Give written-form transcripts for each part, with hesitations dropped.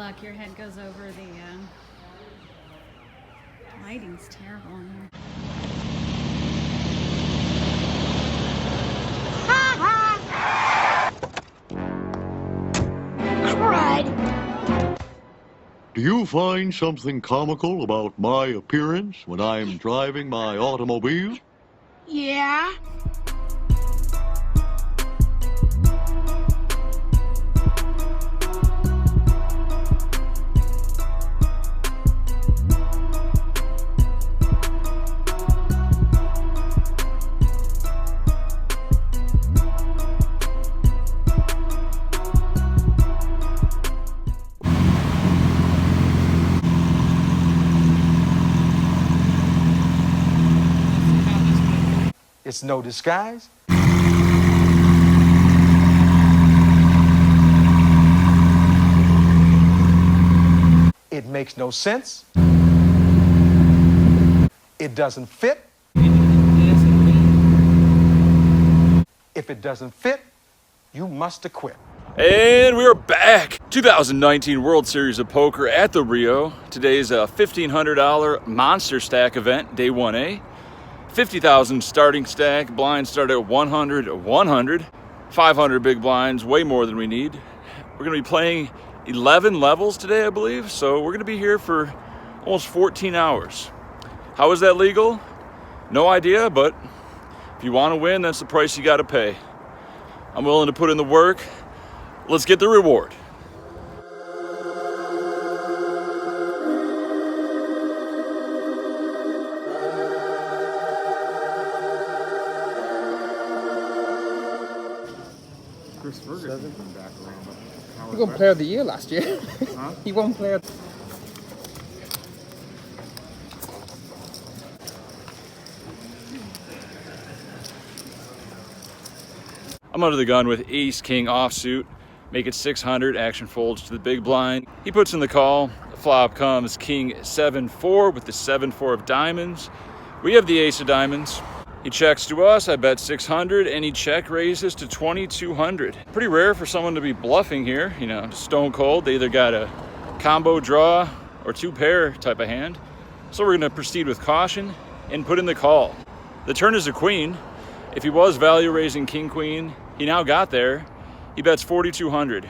luck, your head goes over the lighting's terrible in here. Do you find something comical about my appearance when I'm driving my automobile? Yeah. It's no disguise. It makes no sense. It doesn't fit. If it doesn't fit, you must acquit. And we're back! 2019 World Series of Poker at the Rio. Today's a $1,500 monster stack event, day 1A. 50,000 starting stack, blinds start at 100, 100. 500 big blinds, way more than we need. We're gonna be playing 11 levels today, I believe. So we're gonna be here for almost 14 hours. How is that legal? No idea, but if you wanna win, that's the price you gotta pay. I'm willing to put in the work. Let's get the reward. He won Player of the Year last year. Huh? He won Player. I'm under the gun with Ace King offsuit. Make it 600. Action folds to the big blind. He puts in the call. The flop comes King 7-4 with the 7-4 of diamonds. We have the Ace of diamonds. He checks to us, I bet 600, and he check raises to 2,200. Pretty rare for someone to be bluffing here, you know, stone cold. They either got a combo draw or two pair type of hand. So we're gonna proceed with caution and put in the call. The turn is a queen. If he was value raising king queen, he now got there. He bets 4,200.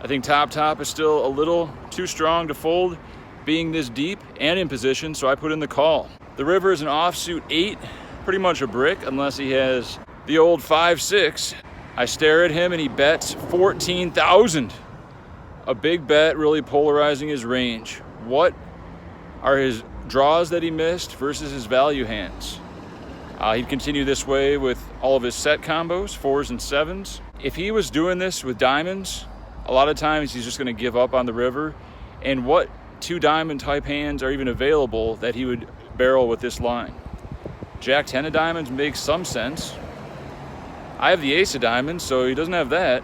I think top is still a little too strong to fold being this deep and in position, so I put in the call. The river is an offsuit 8. Pretty much a brick unless he has the old 5-6. I stare at him and he bets 14,000. A big bet, really polarizing his range. What are his draws that he missed versus his value hands? He'd continue this way with all of his set combos, 4s and 7s. If he was doing this with diamonds, a lot of times he's just gonna give up on the river. And what 2 diamond type hands are even available that he would barrel with this line? Jack 10 of diamonds makes some sense. I have the Ace of diamonds, so he doesn't have that.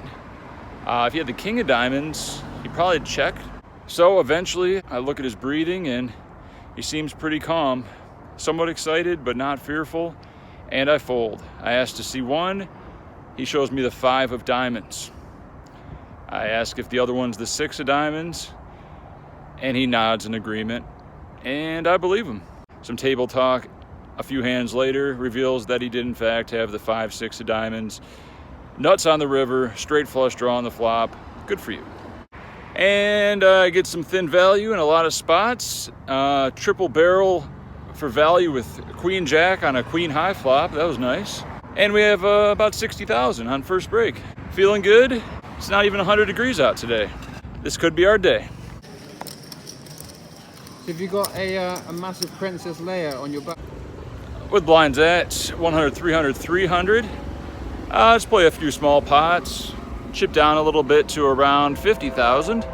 If he had the King of diamonds, he'd probably check. So eventually, I look at his breathing and he seems pretty calm. Somewhat excited, but not fearful. And I fold. I ask to see one. He shows me the 5 of diamonds. I ask if the other one's the 6 of diamonds, and he nods in agreement. And I believe him. Some table talk. A few hands later, reveals that he did in fact have the 5-6 of diamonds. Nuts on the river, straight flush draw on the flop. Good for you. And I get some thin value in a lot of spots. Triple barrel for value with Queen Jack on a Queen high flop. That was nice. And we have about 60,000 on first break. Feeling good. It's not even 100 degrees out today. This could be our day. Have you got a massive princess layer on your back? With blinds at 100, 300, 300. Let's play a few small pots. Chip down a little bit to around 50,000.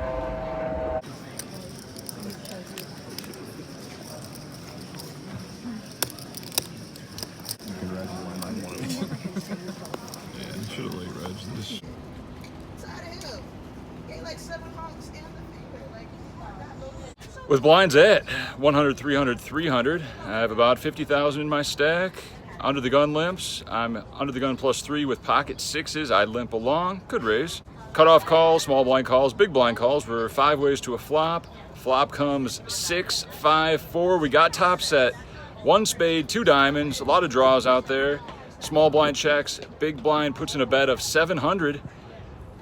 With blinds at 100, 300, 300, I have about 50,000 in my stack. Under the gun limps, I'm under the gun +3 with pocket 6s. I limp along, could raise. Cutoff calls, small blind calls, big blind calls were 5 ways to a flop. Flop comes 6, 5, 4. We got top set. 1 spade, 2 diamonds, a lot of draws out there. Small blind checks, big blind puts in a bet of 700.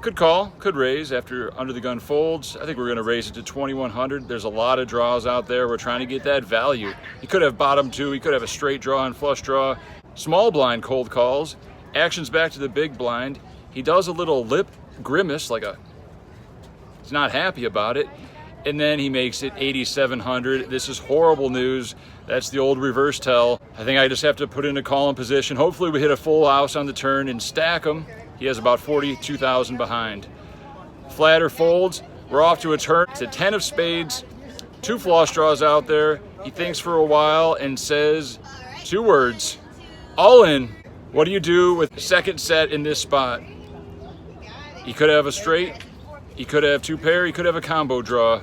Could call, could raise after under the gun folds. I think we're gonna raise it to 2100. There's a lot of draws out there. We're trying to get that value. He could have bottom 2, he could have a straight draw and flush draw. Small blind cold calls, actions back to the big blind. He does a little lip grimace, like he's not happy about it. And then he makes it 8,700. This is horrible news. That's the old reverse tell. I think I just have to put in a call-in position. Hopefully we hit a full house on the turn and stack him. He has about 42,000 behind. Flatter folds, we're off to a turn. It's a 10 of spades, 2 flush draws out there. He thinks for a while and says 2 words, all in. What do you do with second set in this spot? He could have a straight, he could have 2 pair, he could have a combo draw.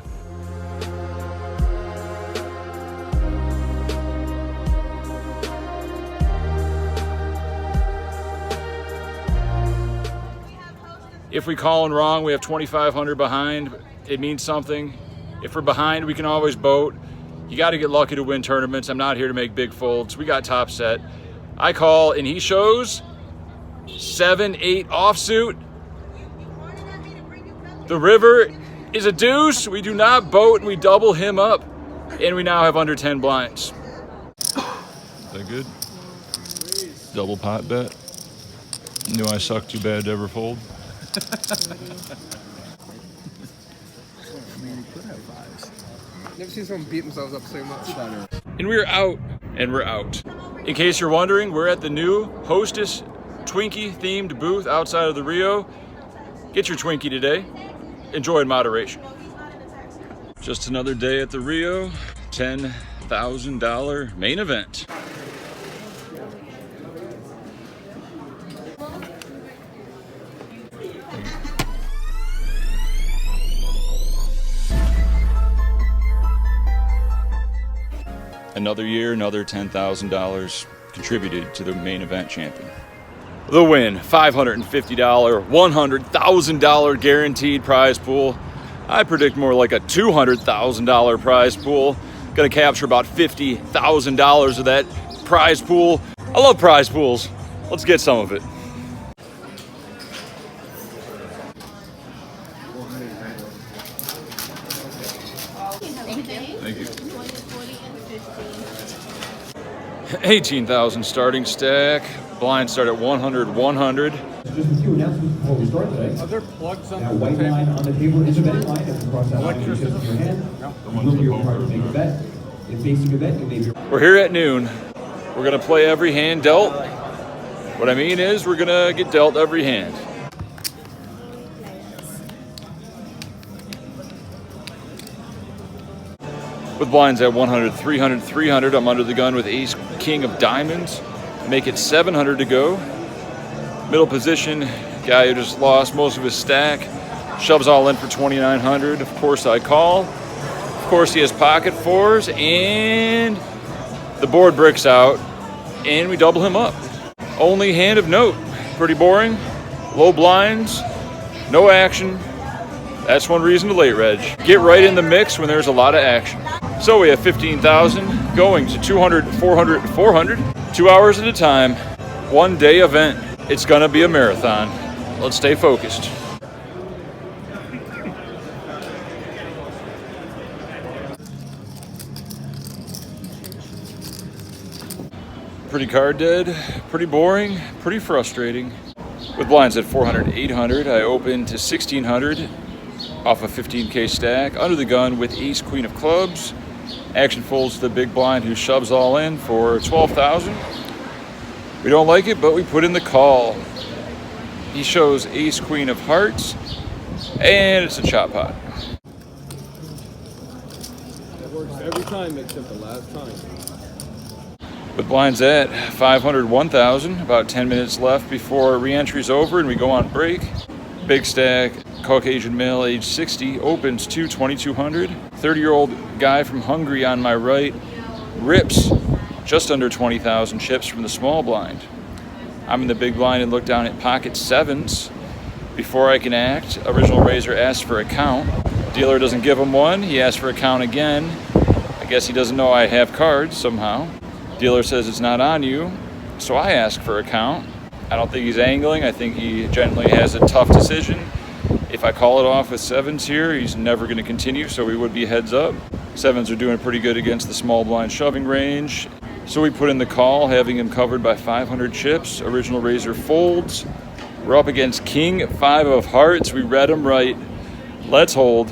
If we call in wrong, we have 2,500 behind. It means something. If we're behind, we can always boat. You got to get lucky to win tournaments. I'm not here to make big folds. We got top set. I call and he shows 7, 8 offsuit. The river is a deuce. We do not boat and we double him up. And we now have under 10 blinds. Is that good? Double pot bet. Knew I sucked too bad to ever fold. Never seen someone beat themselves up so much. And we're out, and we're out. In case you're wondering, we're at the new Hostess Twinkie themed booth outside of the Rio. Get your Twinkie today. Enjoy in moderation. Just another day at the Rio. $10,000 main event. Another year, another $10,000 contributed to the main event champion. The Wynn, $550, $100,000 guaranteed prize pool. I predict more like a $200,000 prize pool. Gonna capture about $50,000 of that prize pool. I love prize pools. Let's get some of it. Thank you. 18,000 starting stack. Blinds start at 100, 100. Just a few announcements before we start today. Are there plugs on Now, the white table? line on the table is a betting line. If you cross that line, you just in your hand. You will be required to make a bet. If facing a bet, you may be. We're here at noon. We're gonna play every hand dealt. What I mean is we're gonna get dealt every hand. With blinds at 100, 300, 300, I'm under the gun with ace, king of diamonds. Make it 700 to go. Middle position, guy who just lost most of his stack, shoves all in for 2,900. Of course I call. Of course he has pocket fours, and the board bricks out, and we double him up. Only hand of note. Pretty boring. Low blinds, no action. That's one reason to late reg. Get right in the mix when there's a lot of action. So we have 15,000 going to 200, 400, 400. 2 hours at a time, 1 day event. It's gonna be a marathon. Let's stay focused. Pretty card dead, pretty boring, pretty frustrating. With blinds at 400, 800, I open to 1,600 off a 15K stack. Under the gun with ace, queen of clubs. Action folds to the big blind who shoves all in for 12,000. We don't like it, but we put in the call. He shows ace, queen of hearts, and it's a chop pot. That works every time except the last time. With blinds at 500, 1,000, about 10 minutes left before re-entry's over and we go on break. Big stack, Caucasian male, age 60, opens to 2,200. 30-year-old guy from Hungary on my right rips just under 20,000 chips from the small blind. I'm in the big blind and look down at pocket sevens Before I can act, original raiser asks for a count. Dealer doesn't give him one. He asks for a count again. I guess he doesn't know I have cards somehow. Dealer says it's not on you, so I ask for a count. I don't think he's angling. I think he generally has a tough decision. If I call it off with sevens here, he's never going to continue, so we would be heads up. Sevens are doing pretty good against the small blind shoving range. So we put in the call, having him covered by 500 chips. Original raiser folds. We're up against King 5 of hearts. We read him right. Let's hold.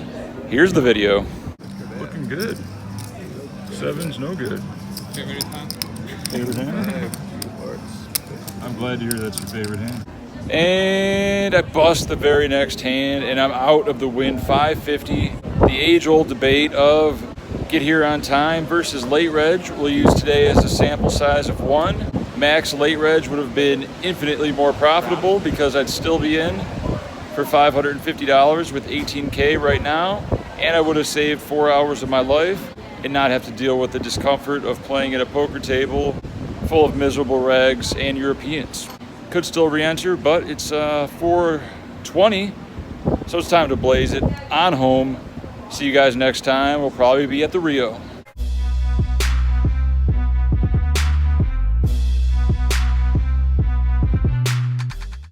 Here's the video. Looking good. Sevens, no good. Favorite hand? Favorite hand? I'm glad to hear that's your favorite hand. And I bust the very next hand, and I'm out of the Wynn 550. The age-old debate of get here on time versus late reg we'll use today as a sample size of 1. Max late reg would have been infinitely more profitable because I'd still be in for $550 with 18K right now, and I would have saved 4 hours of my life and not have to deal with the discomfort of playing at a poker table full of miserable regs and Europeans. Could still re-enter, but it's 4:20, so it's time to blaze it on home. See you guys next time. We'll probably be at the Rio.